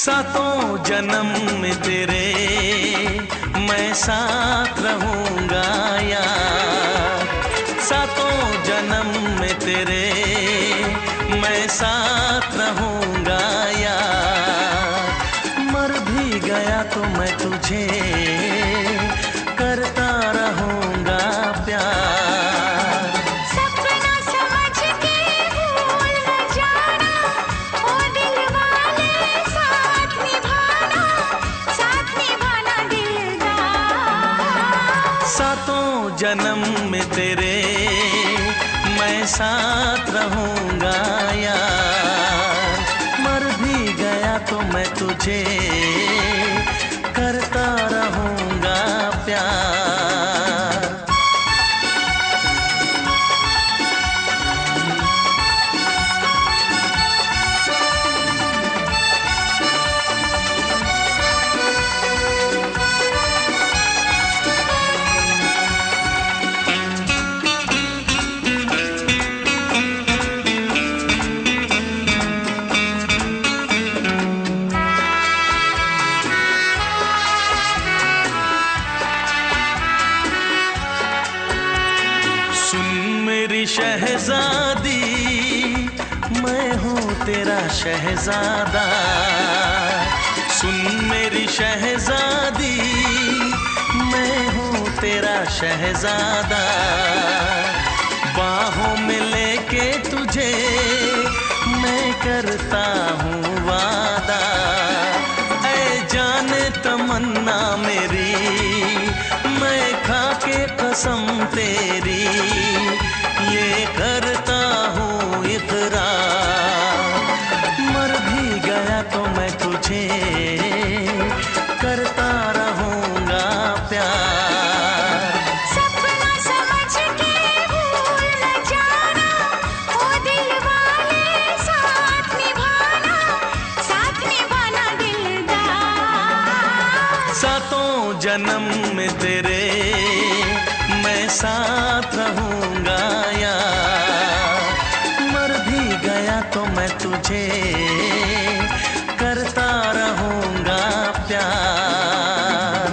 सातों जन्म में तेरे मैं मैं साथ रहूंगा यार। सातों जन्म में तेरे मैं साथ रहूंगा यार। मर भी गया तो मैं तुझे करता रहूंगा प्यार। सपना समझ के भूल न जाना, ओ दिल वाले साथ निभाना दिलदार। सातों जन्म में तेरे मैं साथ रहूंगा यार। मर भी गया तो मैं तुझे करता रहूंगा प्यार। शहजादी मैं हूँ तेरा शहजादा। सुन मेरी शहजादी मैं हूँ तेरा शहजादा। बाहों में लेके तुझे मैं करता हूँ वादा। ऐ जाने तमन्ना मेरी मैं खा के कसम तेरी ये करता हूँ इकरार। मर भी गया तो मैं तुझे करता रहूंगा प्यार। सपना समझ के भूल न जाना, ओ दिल वाले साथ निभाना दिलदार। सातों जन्म में तेरे मैं साथ रहूंगा यार। मर भी गया तो मैं तुझे करता रहूंगा प्यार।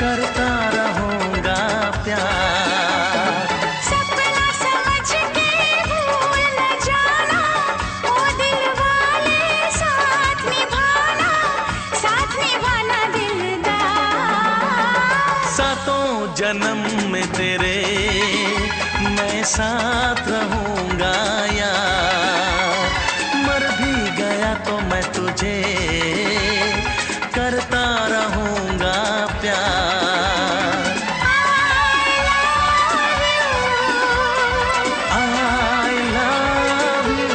करता रहूंगा प्यार। सपना समझ के भूल न जाना, ओ दिल वाले साथ निभाना दिलदार। सातों जन्म में तेरे मैं साथ रहूंगा यार। मर भी गया तो मैं तुझे करता रहूंगा प्यार। I love you।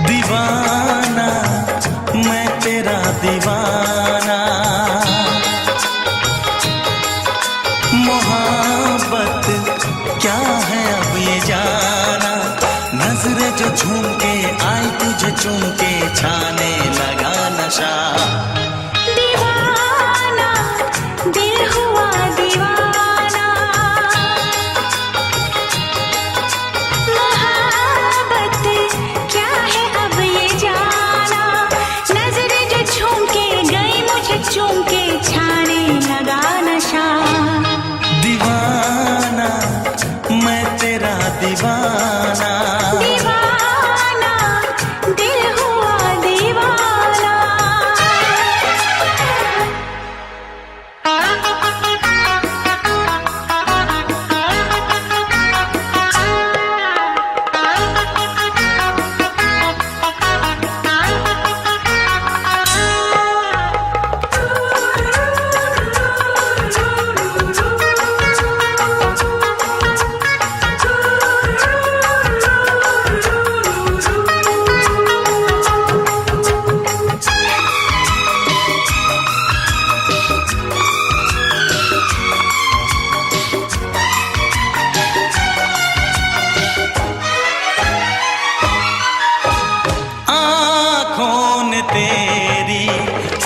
दीवाना चुम के छाने लगा नशा। दीवाना दिल हुआ दीवाना, मोहब्बत क्या है अब ये जाना। नजरें जो झूम के गई मुझे चूम के छाने लगा नशा। दीवाना मैं तेरा दीवाना, दीवाना दिल हुआ दीवाना। आँखों ने तेरी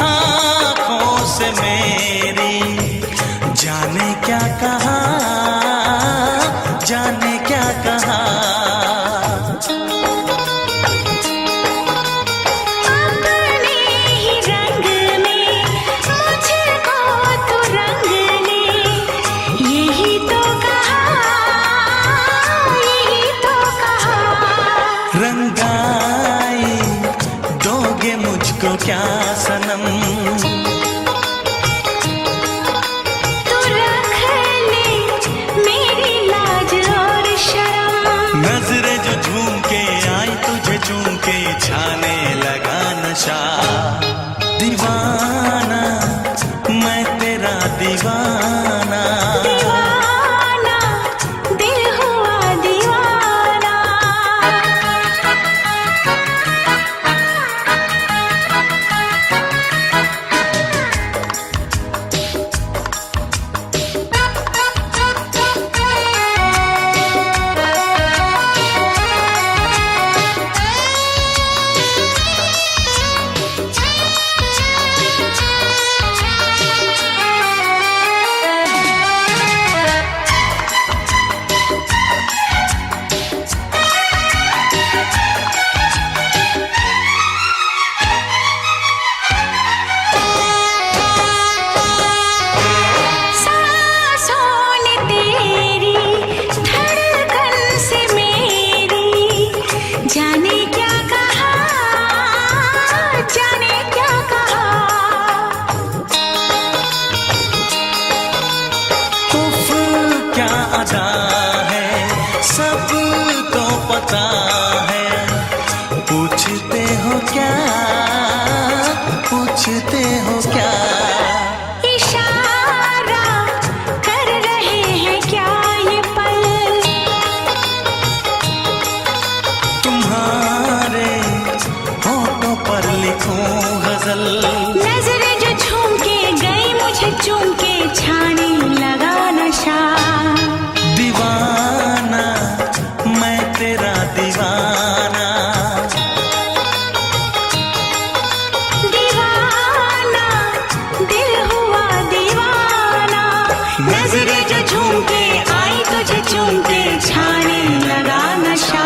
आँखों से मेरी जाने क्या कहा, जाने क्या कहा। अपने ही रंग में मुझको तो रंग ने, यही तो कहा, यही तो कहा। रंगाई दोगे मुझको क्या सनम, तू रख ले मेरी लाज और शर्म। नजरें जो झूम के आई तुझे चूम के छाने लगा नशा। दीवाना मैं तेरा दीवाना, दीवाना दिल हुआ दीवाना। सांसों ने तेरी धड़कन से मेरी जाने क्या कहा, जाने क्या कहा। उफ क्या अदा है सबको पता है। पूछते हो क्या, पूछते हो क्या। इशारा कर रहे हैं क्या ये पल, तुम्हारे होठों पर लिखूं गजल। नजरें जो झूम के गई मुझे चूम के छाने लगा नशा। दीवाना मैं तेरा दीवाना, दीवाना दिल हुआ दीवाना। नजरें जो झूम के आई तुझे चूम के छाने लगा नशा।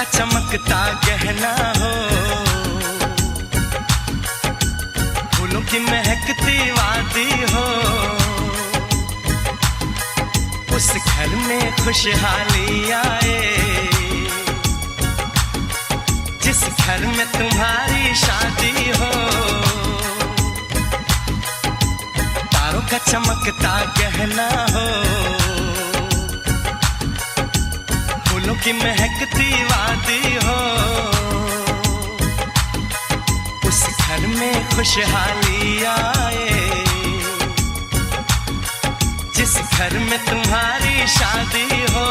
का चमकता गहना हो, फूलों की महकती वादी हो, उस घर में खुशहाली आए, जिस घर में तुम्हारी शादी हो। तारों का चमकता गहना हो, फूलों की महकती वादी हो, उस घर में खुशहाली आए, जिस घर में तुम्हारी शादी हो।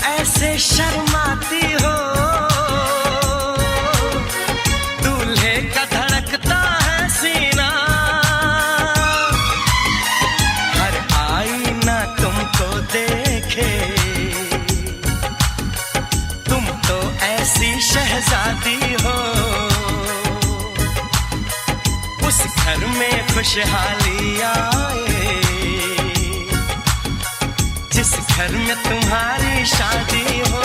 ऐसे शर्माती हो, दूल्हे का धड़कता है सीना, हर आईना तुमको देखे, तुम तो ऐसी शहजादी हो, उस घर में खुशहाली आए, जिस घर में तुम्हारी शादी हो।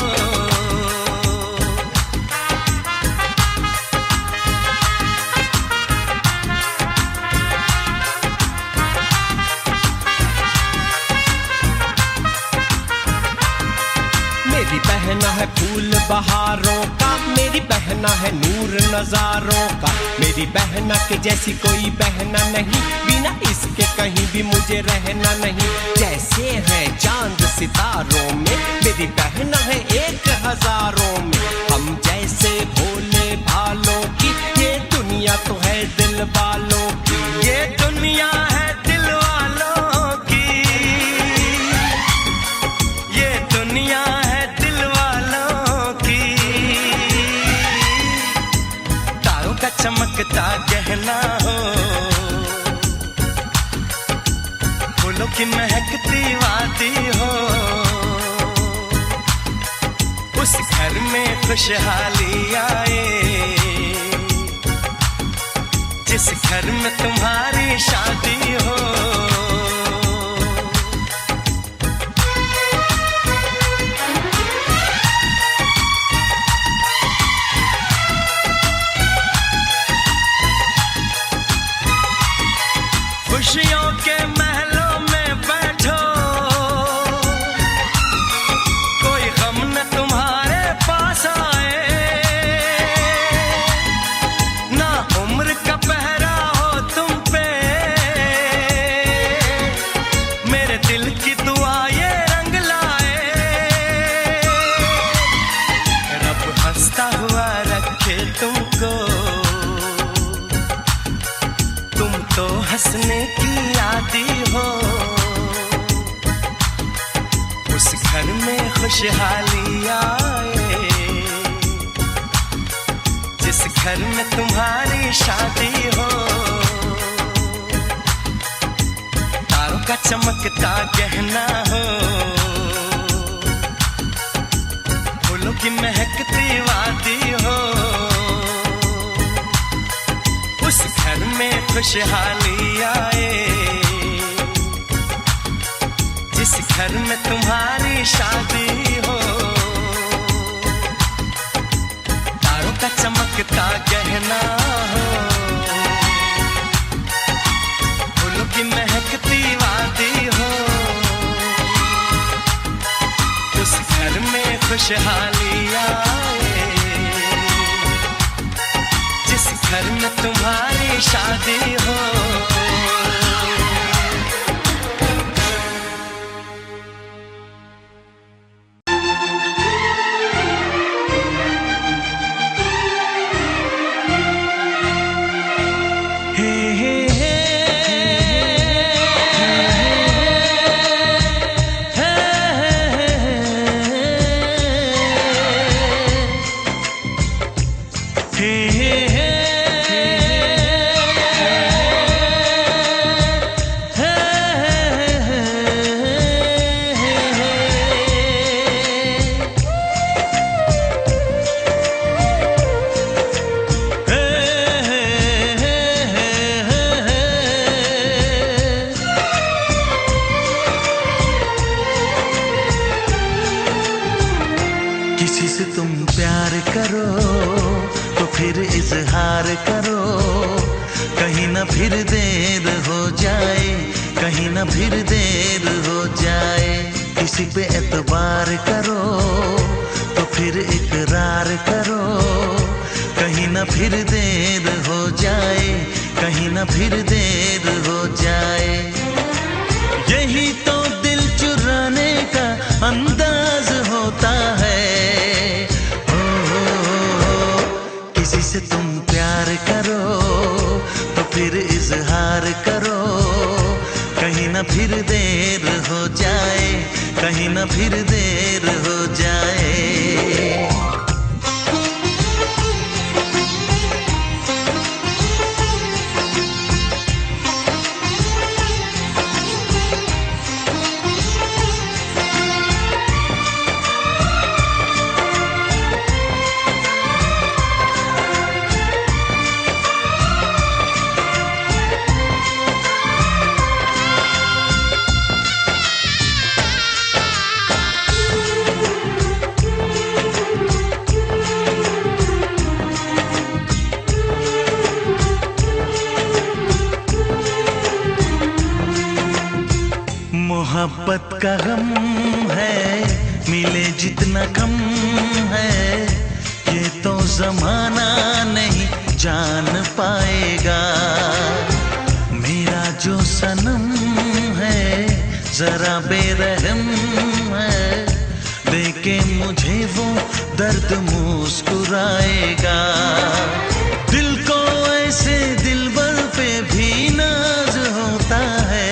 मेरी बहना है फूल बहारों का, मेरी बहना है नूर नजारों का, मेरी बहना के जैसी कोई बहना नहीं, बिना इसके कहीं भी मुझे रहना नहीं। जैसे है चांद सितारों में, मेरी बहना है एक हजारों में, हम जैसे भोले भालों की, ये दुनिया तो है दिल वालों की, ये दुनिया है दिल वालों की, ये दुनिया है दिल वालों की। तारों का चमकता गहना हो, फूलों की महकती वादी हो, उस घर में खुशहाली आए, जिस घर में तुम्हारी शादी हो। खुशियों के महलों में बैठो, कोई गम न तुम्हारे पास आए, ना उम्र का पहरा हो तुम पे, मेरे दिल की दुआ ये रंग लाए, रब हंसता हुआ रखे तुमको, तुम तो हंसने की आदी हो, उस घर में खुशहाली आए, जिस घर में तुम्हारी शादी हो। तारों का चमकता गहना हो, फूलों की महकती वादी हो, उस घर में खुशहाली आए, जिस घर में तुम्हारी शादी हो। तारों का चमकता गहना हो, फूलों की महकती वादी हो, उस घर में खुशहाली आए, जिस घर में तुम्हारी शादी हो। किसी से तुम प्यार करो तो फिर इजहार करो, कहीं ना फिर देर हो जाए, कहीं ना फिर देर हो जाए। किसी पे एतबार करो तो फिर इकरार करो, कहीं ना फिर देर हो जाए, कहीं ना फिर देर हो जाए। यही तो दिल चुराने का अंदाज होता है। किसी से तुम प्यार करो तो फिर इजहार करो, कहीं ना फिर देर हो जाए, कहीं ना फिर देर हो जाए। मोहब्बत का गम है, मिले जितना कम है, ये तो जमाना नहीं जान पाएगा। मेरा जो सनम है जरा बेरहम है, देखे मुझे वो दर्द मुस्कुराएगा। दिल को ऐसे दिलबर पे भी नाज होता है।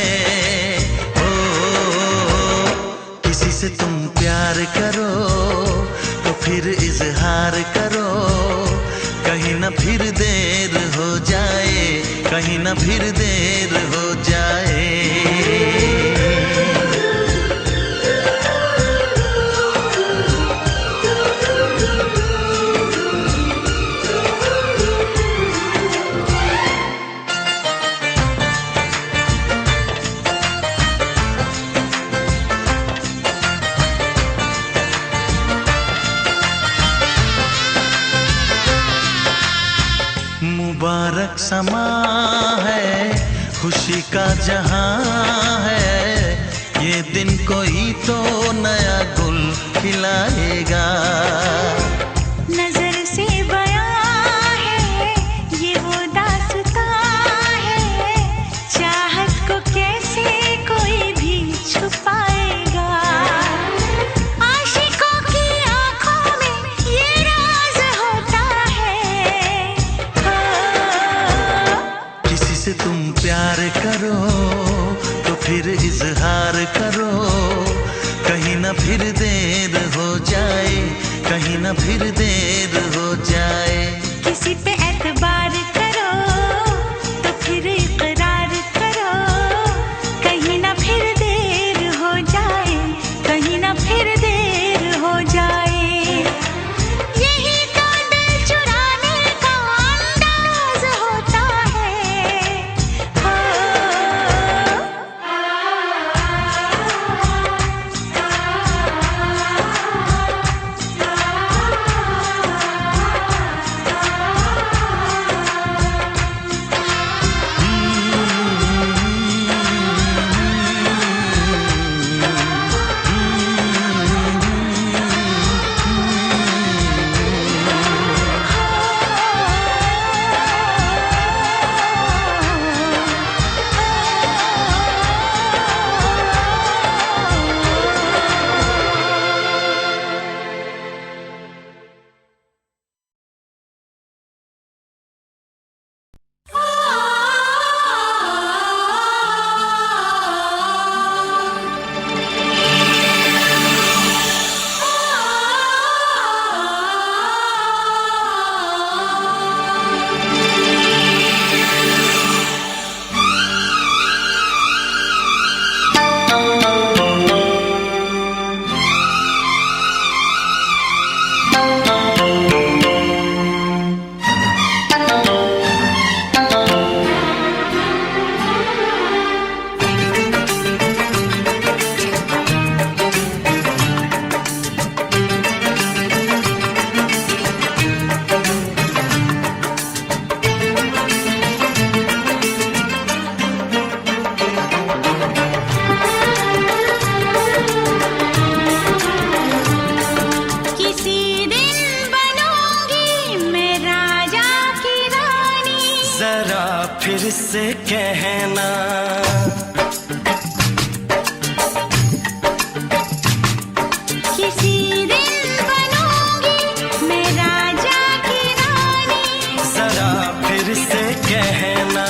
से तुम प्यार करो तो फिर इजहार करो, कहीं ना फिर देर हो जाए, कहीं ना फिर देर हो जाए। मुबारक समा है, खुशी का जहां है, ये दिन कोई तो नया गुल खिलाएगा। नजर से बयां है ये वो दास्तां है, चाहत को कैसे कोई भी छुपाएगा। आशिकों की आंखों में ये राज होता है। किसी से तुम प्यार करो तो फिर इजहार करो, कहीं ना फिर देर हो जाए, कहीं ना फिर देर हो जाए। किसी पे एतबार करो तो फिर इकरार करो, कहीं ना फिर देर हो जाए, कहीं ना फिर देर हो जाए। यही तो दिल चुराने का अंदाज होता है। जरा फिर से कहना, किसी दिन बनूंगी मैं राजा की रानी। जरा फिर से कहना,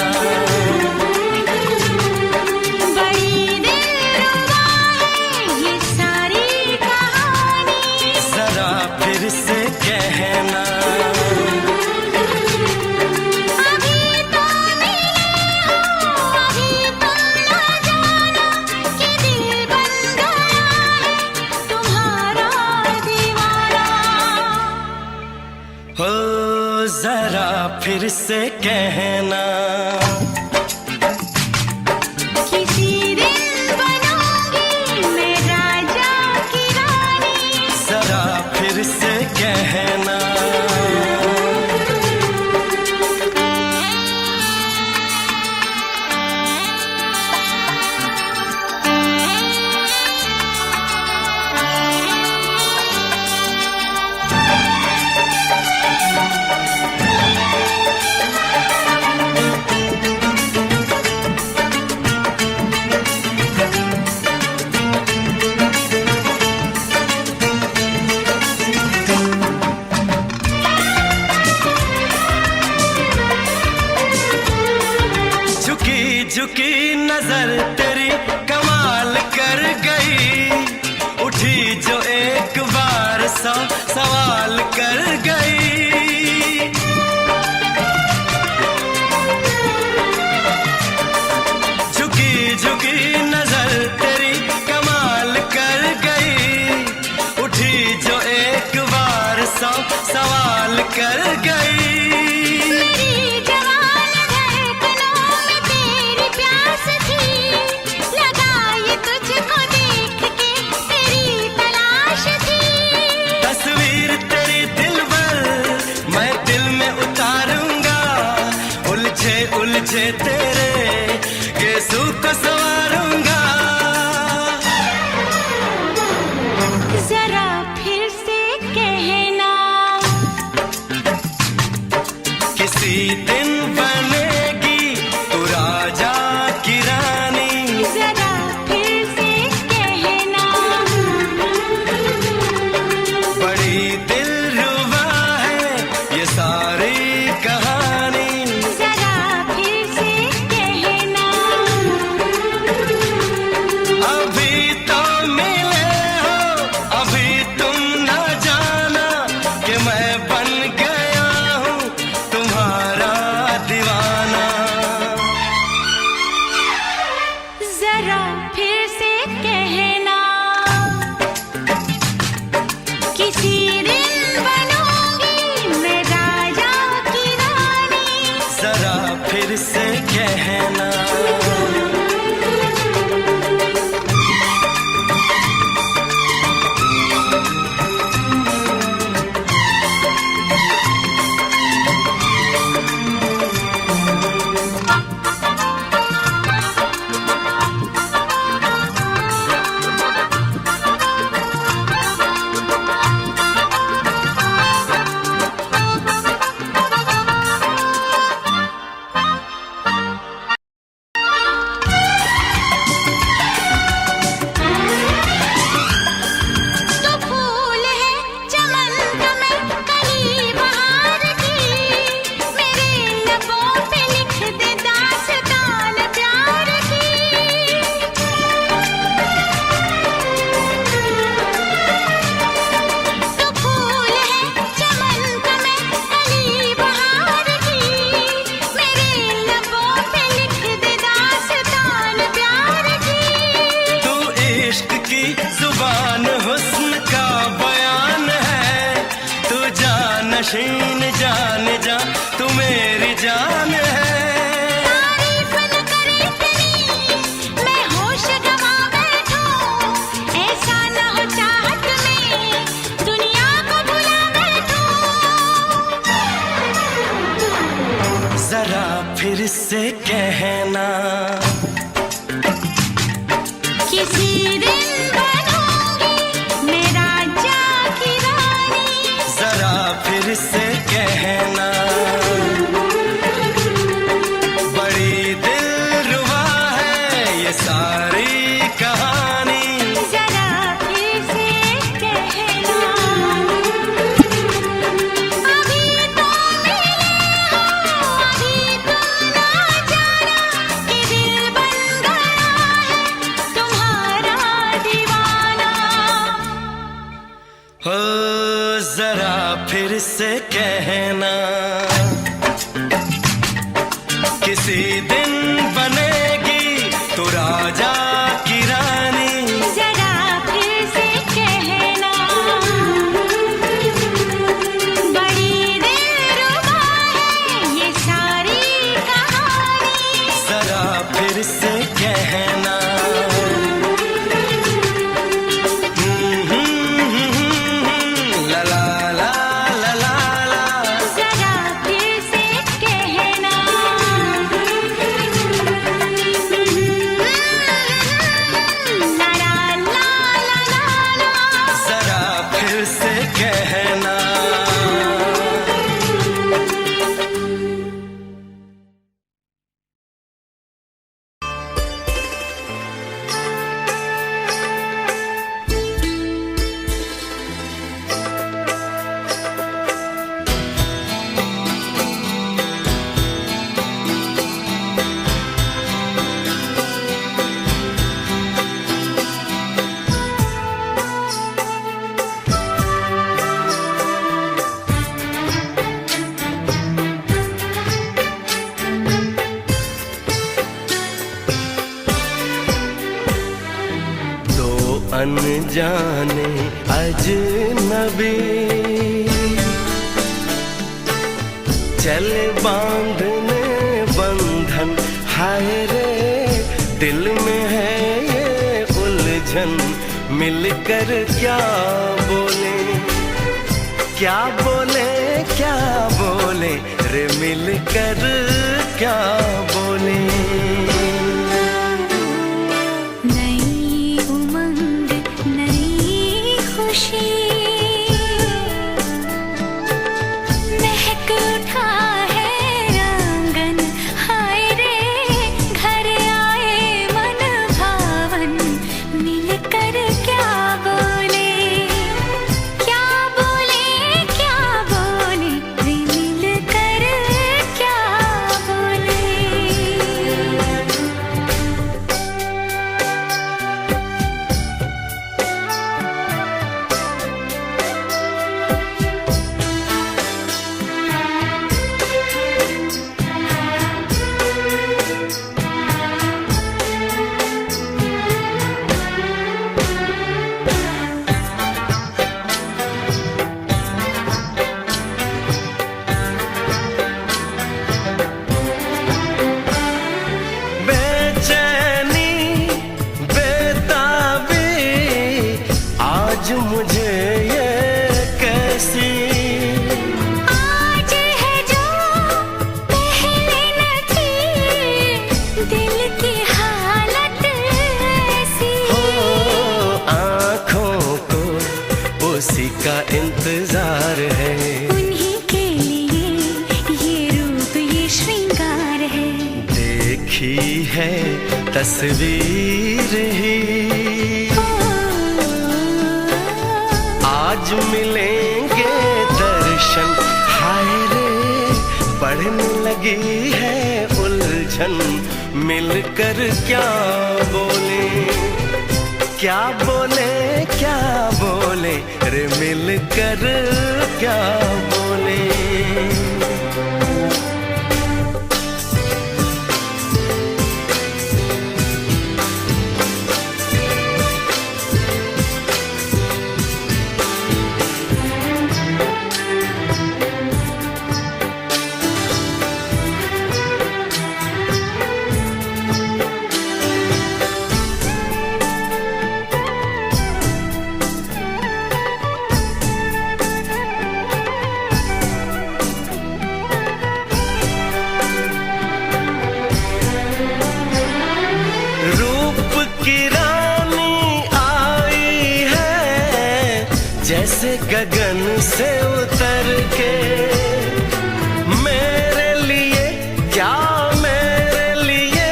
बड़ी दिलरुबा है ये सारी कहानी। जरा फिर से कहना, अभी तो मिले हो, अभी तो ना जाना कि दिल बन गया है तुम्हारा दीवाना। हो जरा फिर से कहना, किसी दिन बनूंगी मैं राजा की रानी। जरा फिर से कहना, झुकी झुकी नजर तेरी कमाल कर गई, उठी जो एक बार 100 सवाल कर गई। झुकी झुकी नजर तेरी कमाल कर गई, उठी जो एक बार 100 सवाल कर गई। मेरी जवान धड़कनों में तेरी प्यास थी, लगाई तुझको देख के तेरी तलाश थी। तस्वीर तेरी दिल भर मैं दिल में उतारूंगा, उलझे उलझे तेरे गेसू को संवारूंगा। जरा फिर से कहना, किसी दिन बनेगी तू राजा की रानी। जरा फिर से कहना, बड़ी दिलरुबा है ये सारी कहानी। जरा फिर से कहना, अभी तो मिले हो, अभी तुम न जाना कि मैं बन गया हूँ तुम्हारा दीवाना। जरा फिर से कहना, किसी दिन बनूंगी मैं राजा की रानी। जरा फिर से कहना, तो फूल है चमन का मैं कली बहार की, मेरे लबों पे लिख दे दास्तान प्यार की। तो फूल है चमन का मैं कली बहार की, मेरे लबों पे लिख दे दास्तान प्यार की। तू इश्क की जुबान हुस्न का बयान है, तू जानशीन जान जा तू मेरी जान है। तारीफ न करे इतनी मैं होश गवा बैठूं, ऐसा न हो चाहत में दुनिया को भुला बैठूं। जरा फिर से कहना, किसी दिन बनूंगी मैं राजा की रानी। जरा फिर से कहना, कहना, किसी दिन बनेगी तू राजा की रानी। जरा फिर से कहना, बड़ी दिलरुबा है ये सारी कहानी। जरा फिर से कहना, ला ला ला ला ला ला। जरा फिर से कहना, ला ला ला ला ला ला। जरा फिर से कहना। दो अनजाने अजनबी चले बांधने बंधन, हाय रे दिल में है ये उलझन। मिलकर क्या बोले, क्या बोले, क्या बोले रे, मिलकर क्या बोले। नई उमंग नई खुशी, महक उठा है आंगन, हाय रे घर आए मन भावन। मिलकर क्या बोले, क्या बोले, क्या बोले रे, मिलकर क्या बोले। बेचैनी बेताबी आज मुझे ये कैसी, आज है जो पहले न थी, दिल की हालत ऐसी। हो आँखों को उसी का इंतजार है। उन्हीं के लिए ये रूप ये श्रृंगार है। देखी है तस्वीर ही, आज मिलेंगे दर्शन, हाय रे बढ़ने लगी है उलझन। मिलकर क्या बोले, क्या बोले, क्या बोले रे, मिलकर क्या बोले। रूप की रानी आई है जैसे गगन से उतर के, मेरे लिए क्या मेरे लिए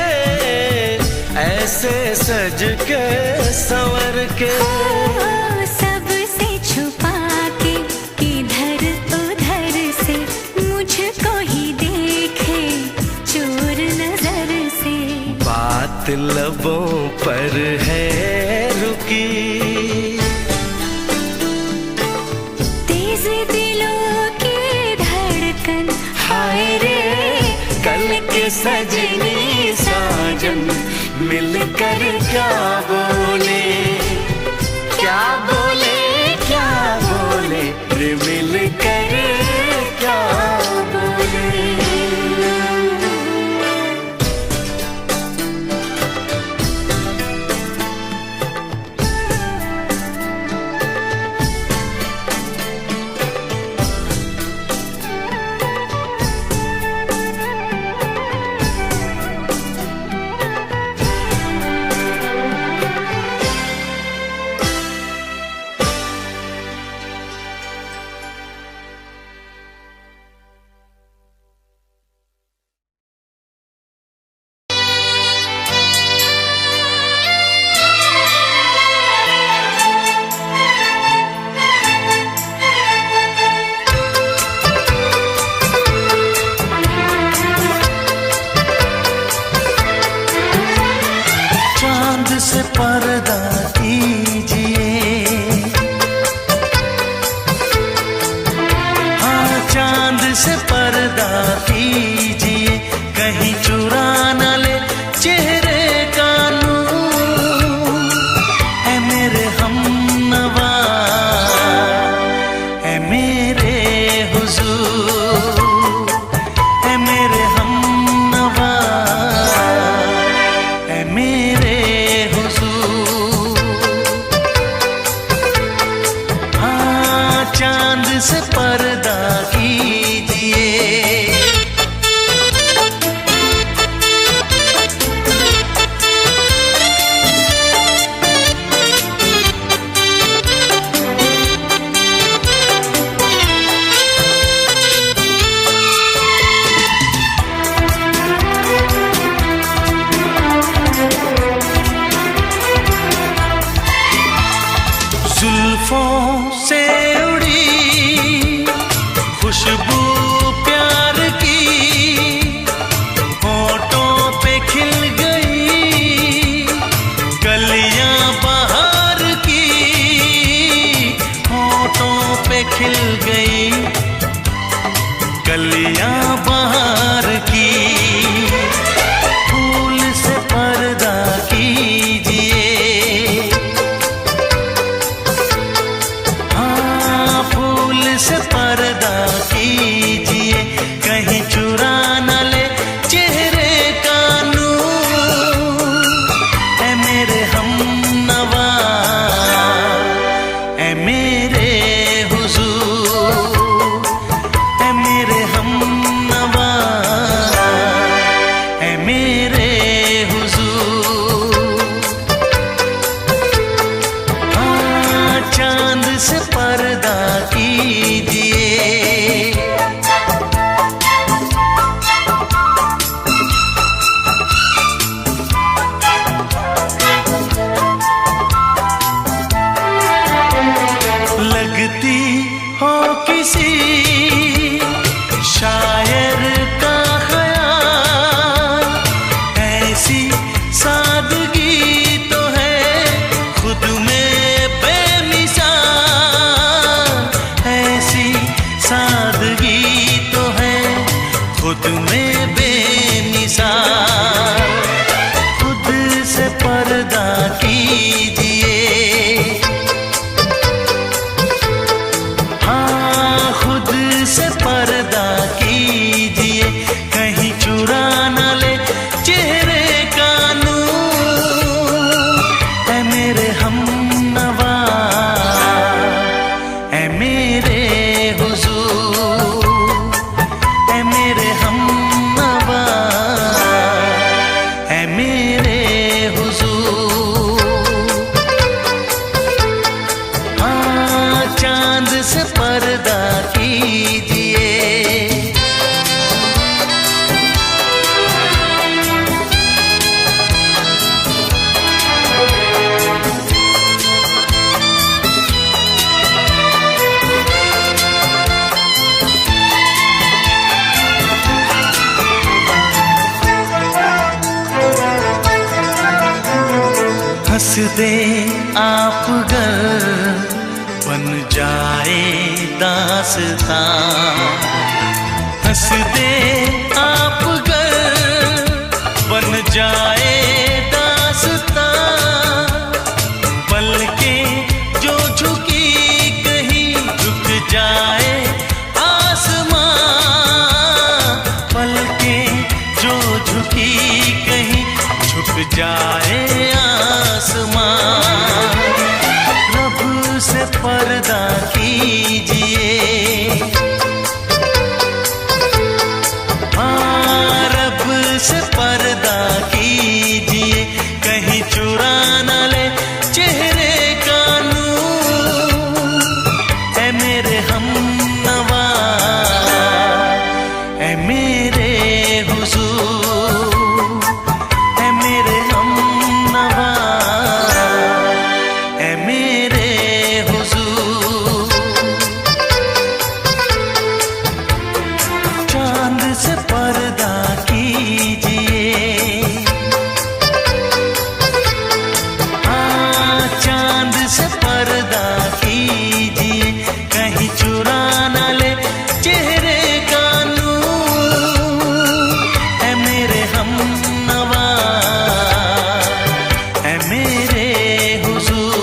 ऐसे सज के संवर के। सबसे छुपा के किधर उधर से मुझको ही देखे चोर नजर से। बात लबों पर है रुकी, तेज दिलों की हाय रे कल के सजनी साजन मिलकर क्या बोले, क्या बोले, क्या बोले रे मिलकर क्या बोले। से पर्दा कीजिए, हाँ चांद से पर्दा कीजिए, कहीं चुरा न ले चेहरे का नूर। है मेरे हमनवा, है मेरे हुजूर, है मेरे हमनवा, है मेरे चांद से पर्दा कीजिए। जुल्फों से उड़ी खुशबू प्यार की, होठों पे खिल गई कलियां बहार की, होठों पे खिल गई कलियां बहार की। फूल से पर्दा कीजिए, से पर्दा कीजिए, कहीं चुरा न ले चेहरे का नूर। है मेरे हमनवा, है मेरे हुजूर, है मेरे हमनवा, है मेरे हुजूर। हाँ चांद से पर्दा कीजिए। लगती हो किसी शायर का ख्याल, ऐसी सादगी तो है खुद में बेमिसाल, ऐसी सादगी तो है खुद में बेमिसाल। खुद से पर्दा कीजिए, हाँ खुद से पर्दा कीजिए, कहीं चुरा न ले चेहरे का नूर। है मेरे हमनवा, है मेरे हुजूर, है मेरे हमनवा, है मेरे हुजूर। हाँ चांद से पर्दा कीजिए। हंस दे आप गर बन जाए दास्तां, हंस दे आप गर बन जाए दास्तां, पलकें जो झुकी कहीं झुक जाए आसमां, पलकें जो झुकी कहीं झुक जाए आसमां। रब से पर्दा कीजिए, रब से पर्दा कीजिए, कहीं चुरा न ले चेहरे का नूर। ऐ मेरे हमनवा, ऐ मेरे हुजूर, ऐ मेरे हमनवा, ऐ मेरे हुजूर। चांद से पर्दा कीजिए, चांद से पर्दा कीजिए, कहीं चुरा न ले चेहरे का नूर। ऐ मेरे हमनवा, ऐ मेरे हुजूर।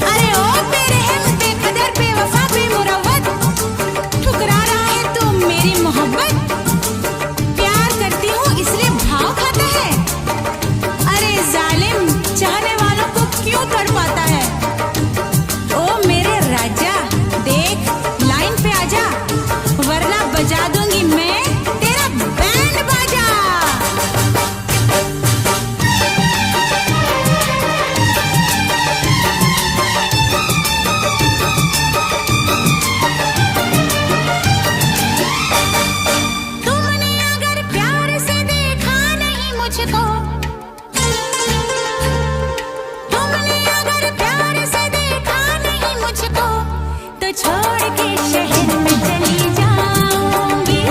अरे ओ बेरहम बेकदर बेवफा बेमुरव्वत, ठुकरा रहा है तू मेरी मोहब्बत। प्यार करती हूँ इसलिए भाव खाता है, अरे जालिम चाहने वालों को क्यों तड़पाता है। ओ मेरे राजा देख लाइन पे आजा, वरना बजा दूंगी मैं तेरा बैंड बाजा। तुमने अगर प्यार से देखा नहीं मुझको, तुमने अगर प्यार से देखा नहीं मुझको, तो छोड़ के शहर में चली जाऊंगी।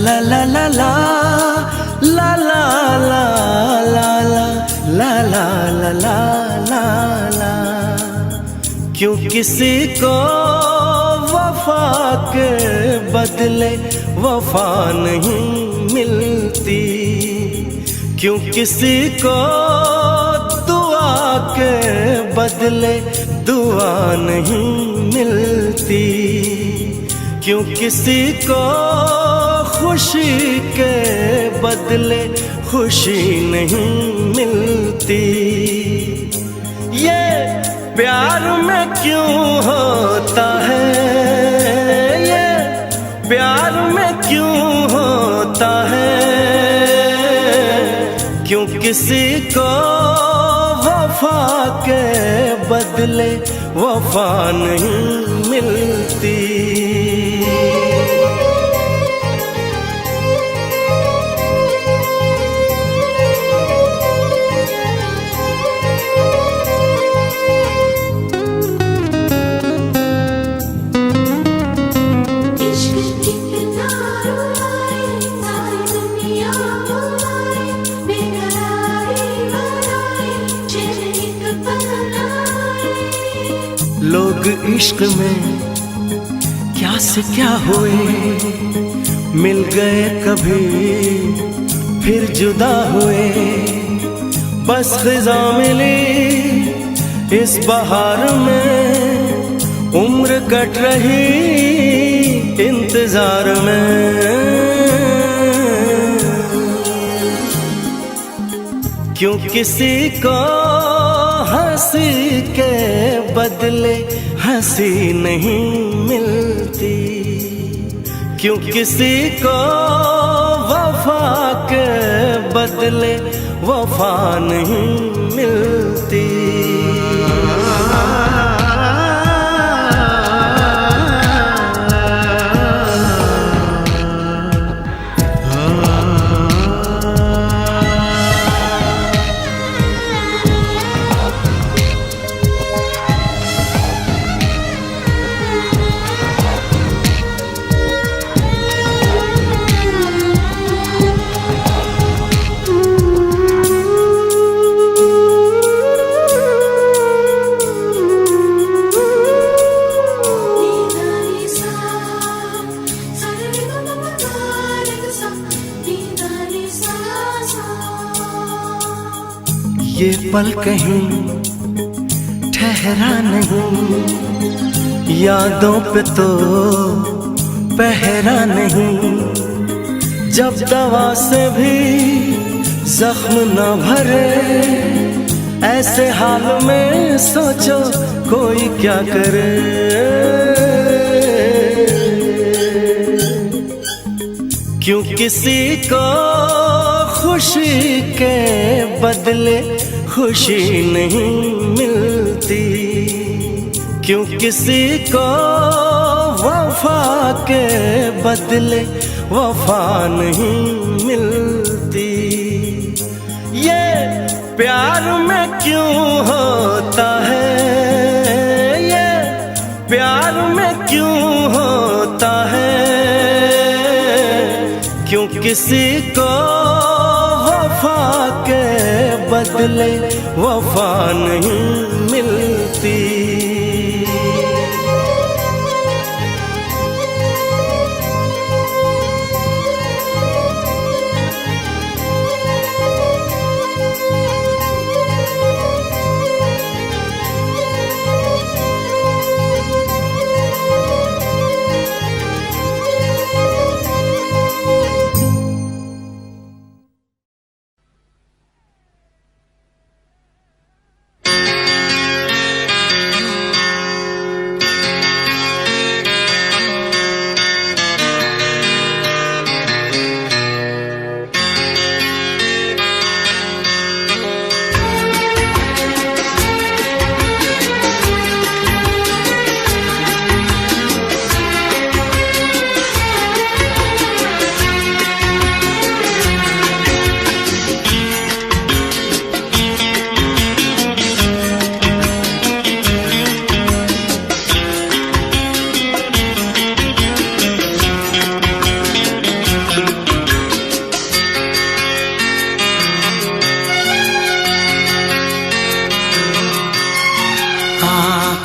ला ला ला ला ला ला ला ला ला ला ला ला ला ला। क्यों किसी को वफा के बदले वफा नहीं मिलती, क्यों किसी को दुआ के बदले दुआ नहीं मिलती, क्यों किसी को खुशी के बदले खुशी नहीं मिलती। ये प्यार में क्यों होता है, ये प्यार में क्यों होता है, क्यों किसी को वफा के बदले वफा नहीं मिलती। लोग इश्क में क्या से क्या हुए, मिल गए कभी फिर जुदा हुए। बस ख़िज़ा मिली इस बहार में, उम्र कट रही इंतजार में। क्यों किसी को हंसी के बदले हंसी नहीं मिलती, क्यों किसी को वफा के बदले वफा नहीं मिलती। ये पल कहीं ठहरा नहीं, यादों पे तो पहरा नहीं। जब दवा से भी जख्म न भरे, ऐसे हाल में सोचो कोई क्या करे। क्यों किसी को खुशी के बदले खुशी नहीं मिलती, क्यों किसी को वफा के बदले वफा नहीं मिलती। ये प्यार में क्यों होता है, ये प्यार में क्यों होता है, क्यों किसी को वफा के बदले वफा नहीं मिलती।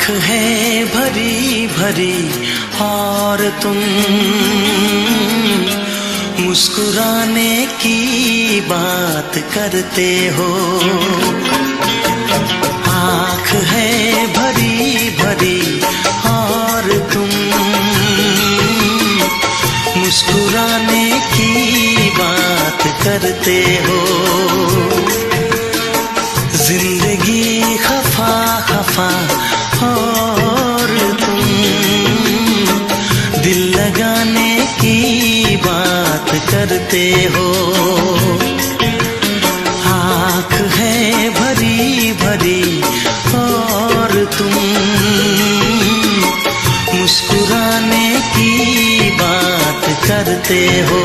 आँख है भरी भरी और तुम मुस्कुराने की बात करते हो। आँख है भरी भरी और तुम मुस्कुराने की बात करते हो। जिंदगी खफा खफा और तुम दिल लगाने की बात करते हो। आँख है भरी भरी और तुम मुस्कुराने की बात करते हो।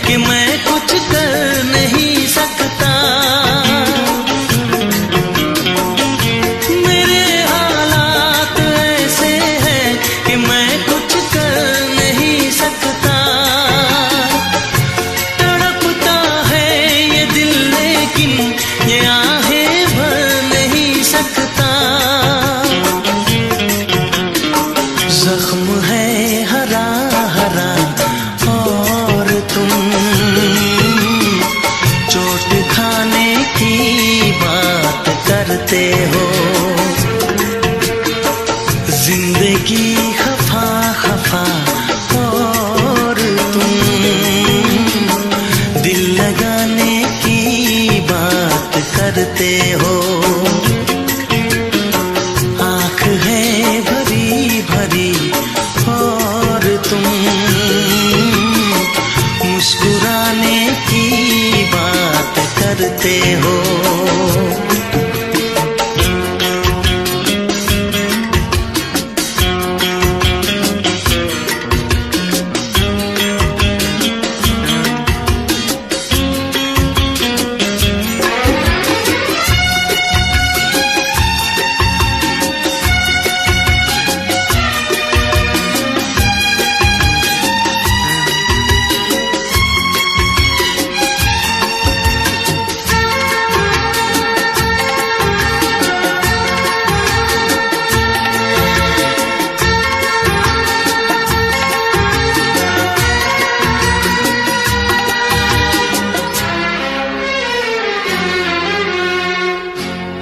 कि मैं कुछ कर नहीं सकता। मेरे हालात ऐसे हैं कि मैं कुछ कर नहीं सकता। तड़पता है ये दिल लेकिन ये आहें भर नहीं सकता। जख्म है हरा हरा और तुम चोट खाने की बात करते हो। जिंदगी खफा खफा और तुम दिल लगाने की बात करते हो। आँख है भरी भरी और तुम मुस्कुराने की बात करते हो।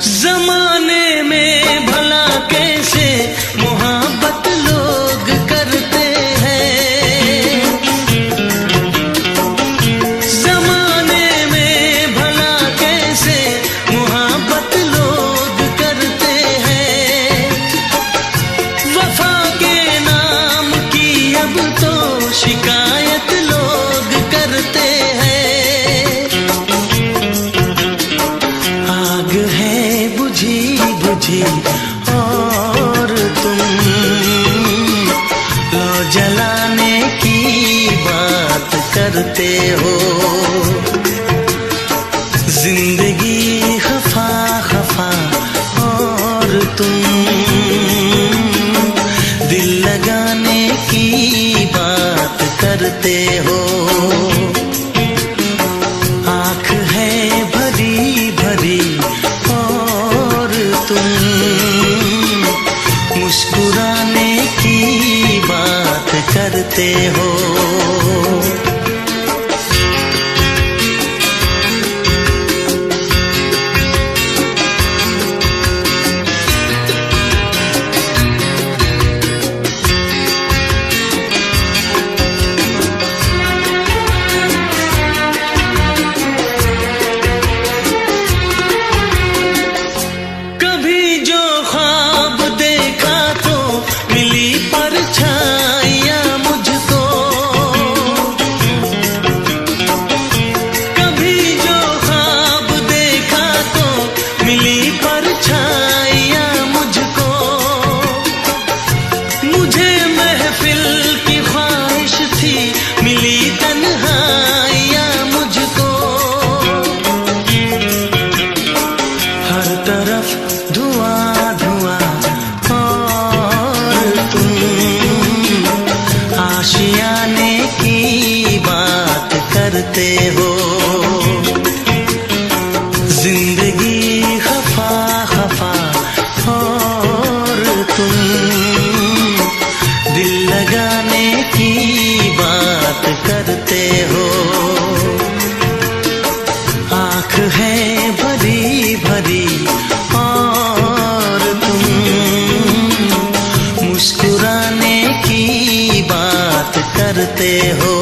जमाने में भला कैसे मोहब्बत लोग करते हैं। जमाने में भला कैसे मोहब्बत लोग करते हैं। वफा के नाम की अब तो शिकायत लोग करते हैं। आग है बुझी बुझी और तुम लो जलाने की बात करते हो। जिंदगी खफा खफा और तुम दिल लगाने की बात करते हो। आँख है भरी भरी और तुम मुस्कुराने की बात करते हो। करते हो। जिंदगी खफा खफा और तुम दिल लगाने की बात करते हो। आँख है भरी भरी और तुम मुस्कुराने की बात करते हो।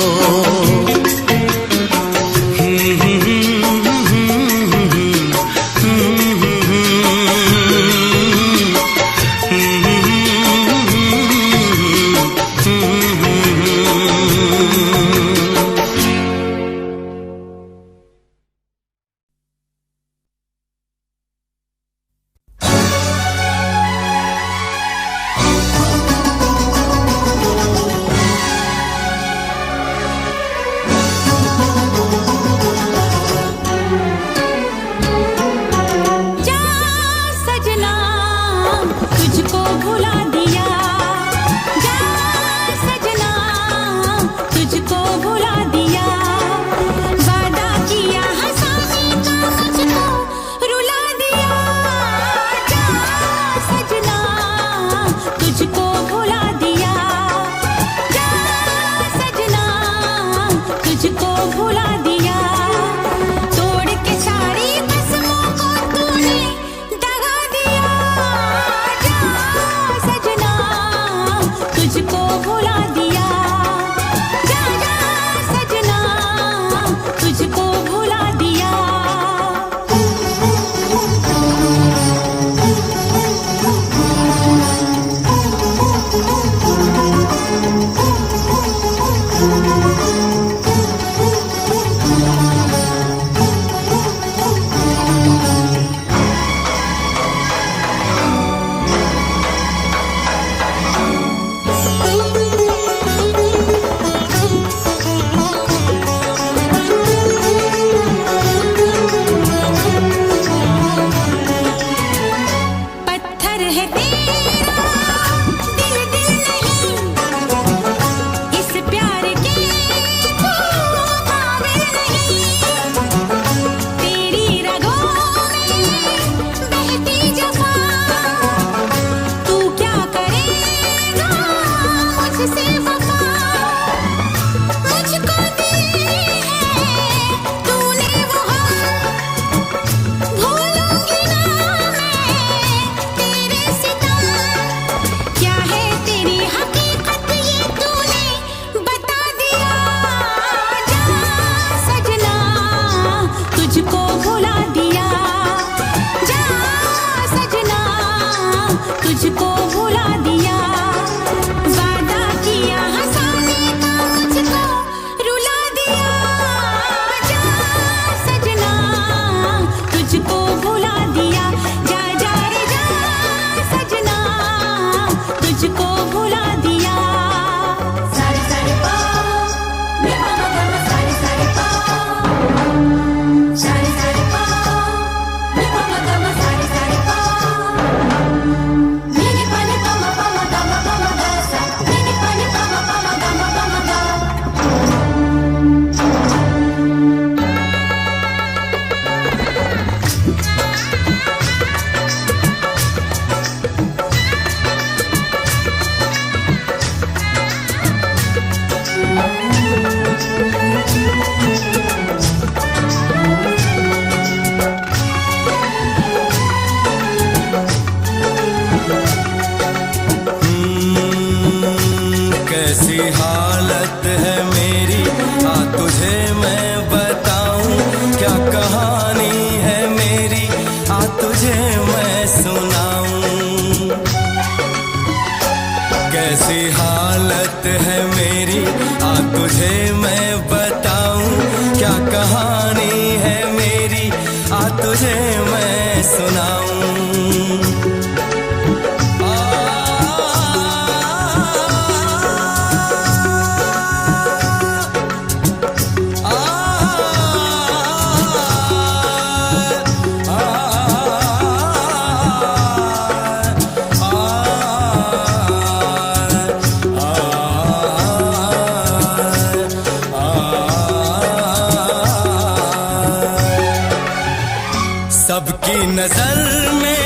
तेरी नजर में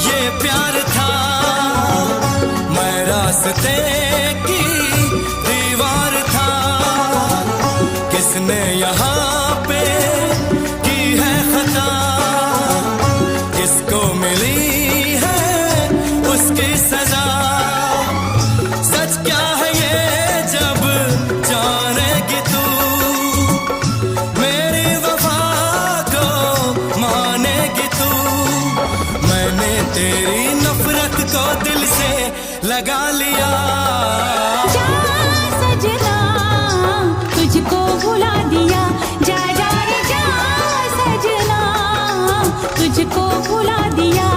ये प्यार था, मैं रास्ते की दीवार था। किसने यहाँ पे की है खता, किसको मिली है उसकी सजा। सच क्या है ये जब जानेगी तू, मेरी वफा को मानेगी तू। मैंने तेरी नफरत को दिल से लगा लिया। जा सजना तुझको भुला दिया, जा जा रे जा सजना तुझको भुला दिया।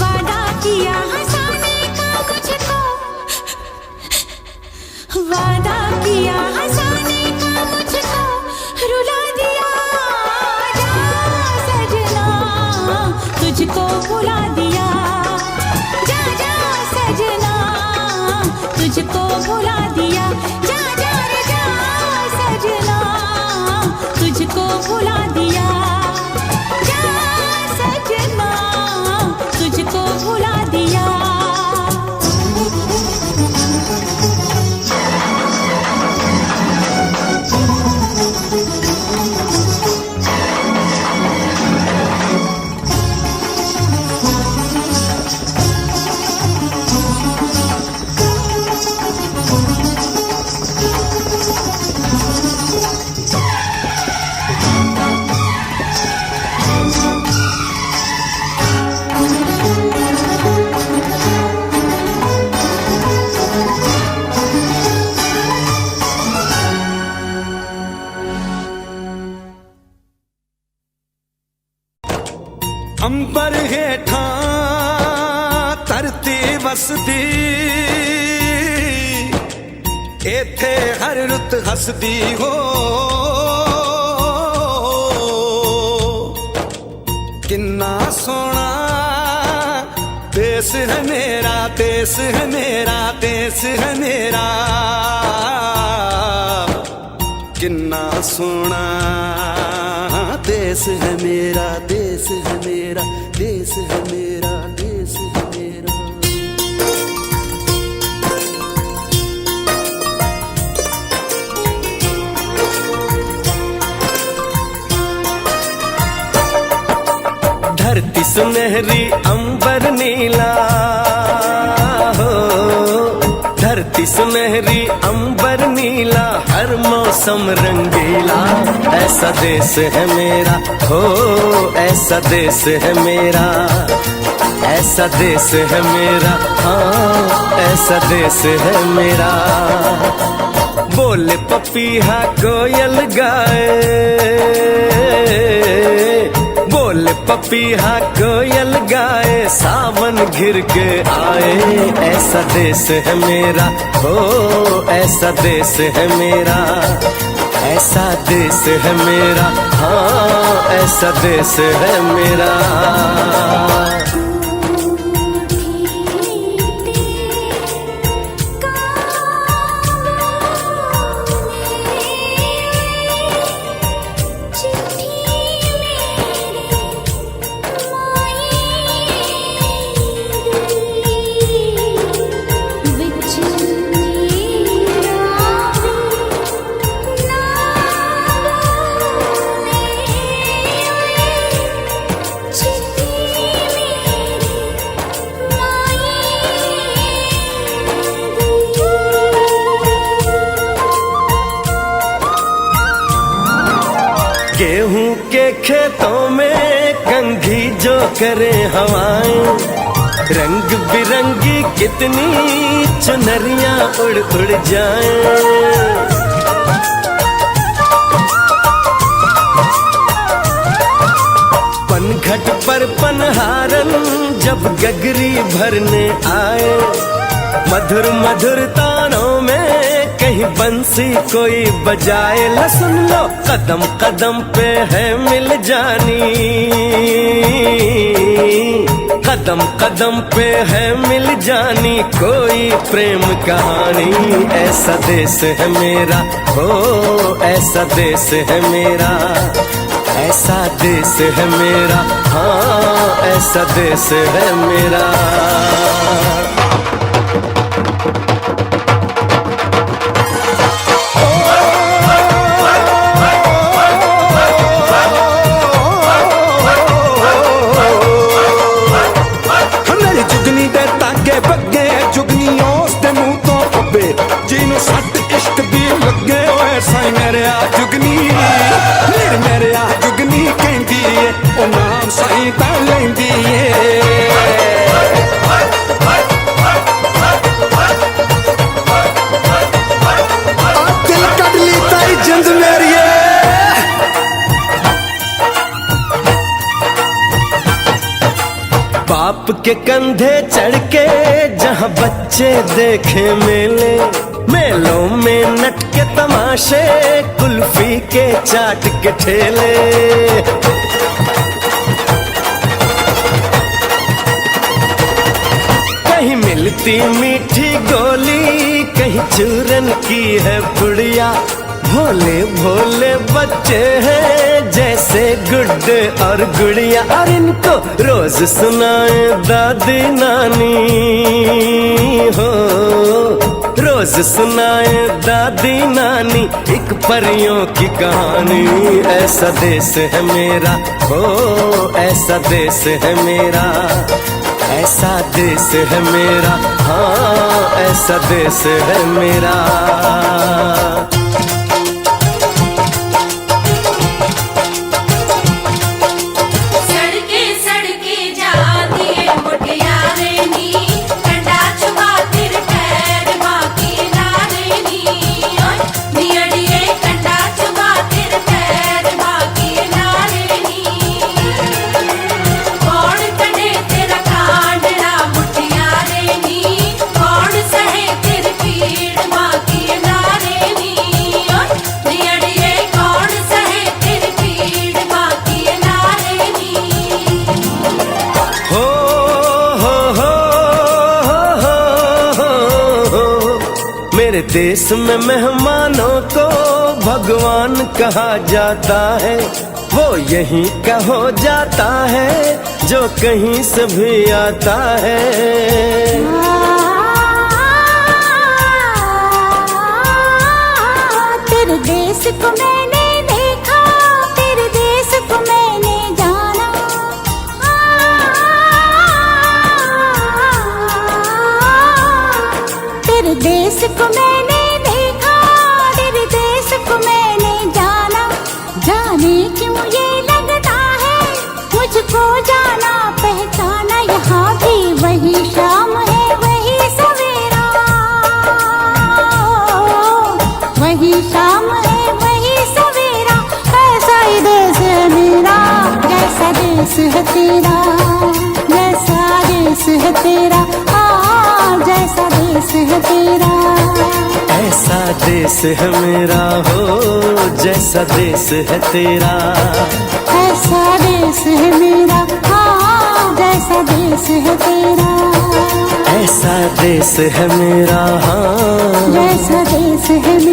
वादा किया हंसाने का मुझको, वादा किया हंसाने का मुझको रुला दिया। जा सजना तुझको भुला दिया, जा जा सजना तुझको भुला दिया। जा जा रे जा सजना तुझको भुला दिया, जा सजना तुझको भुला दिया। अंबर हेठा धरती वसदी, एथे हर रुत हसदी हो। किन्ना सोना देश है मेरा, देश है मेरा, देश है मेरा। किन्ना सोना देश है मेरा, देश है मेरा, देश है मेरा, देश है मेरा। धरती सुनहरी अंबर नीला हो, धरती सुनहरी अंबर नीला, हर मौसम रंगीला। ऐसा देश है मेरा हो, ऐसा देश है मेरा, ऐसा देश है मेरा, हाँ ऐसा देश है मेरा। बोले पपीहा कोयल गाए, बोले पपीहा कोयल गाए, सावन घिर के आए। ऐसा देश है मेरा हो, ऐसा देश है मेरा, ऐसा देश है मेरा, हाँ ऐसा देश है मेरा। गेहूं के खेतों में कंघी जो करे हवाएं, रंग बिरंगी कितनी चुनरियां उड़ उड़ जाएं। पनघट पर पनहारन जब गगरी भरने आए, मधुर मधुर तानों में कहीं बंसी कोई बजाए। ल सुन लो कदम कदम पे है मिल जानी, कदम कदम पे है मिल जानी कोई प्रेम कहानी। ऐसा देश है मेरा हो, ऐसा देश है मेरा, ऐसा देश है मेरा, हाँ ऐसा देश है मेरा। मेरी जुगनी दे ताके बगे, जुगनियों उसदे मुंह तो पब्बे, जिन्हों सट इश्क दी लगे ओए साई मेरे आ जुगनी, मेरे आ जुगनी कहंदी ए ओ नाम साई तां लैंदी ए। दिल कट ली ताई जिंद मेरी बाप के कंधे चढ़ के जहाँ बच्चे देखे मेले, मेलों में नट के तमाशे, कुल्फी के चाट के ठेले। कहीं मिलती मीठी गोली, कहीं चूरन की है पुड़िया। भोले भोले बच्चे हैं जैसे गुड्डे और गुड़िया, और इनको रोज सुनाए दादी नानी हो, रोज सुनाए दादी नानी एक परियों की कहानी। ऐसा देश है मेरा, हो ऐसा देश है मेरा, ऐसा देश है मेरा, हाँ ऐसा देश है मेरा। मेरे देश में मेहमानों को भगवान कहा जाता है, वो यहीं का हो जाता है जो कहीं से भी आता है। तेरे देश को मैंने देखा, तेरे देश को मैंने जाना, तेरे देश को मैंने देखा, तेरे देश को मैंने जाना। जाने क्यों ये लगता है मुझको जाना पहचाना, यहाँ भी वही शाम है वही सवेरा, वही शाम है वही सवेरा। ऐसा ही देश है मेरा, जैसा देश है तेरा, जैसा देश है तेरा, जैसा देश है तेरा। ऐसा देश है मेरा, हो जैसा देश है तेरा, ऐसा देश है मेरा, हाँ जैसा देश है तेरा। ऐसा देश है मेरा, हाँ जैसा देश है मेरा।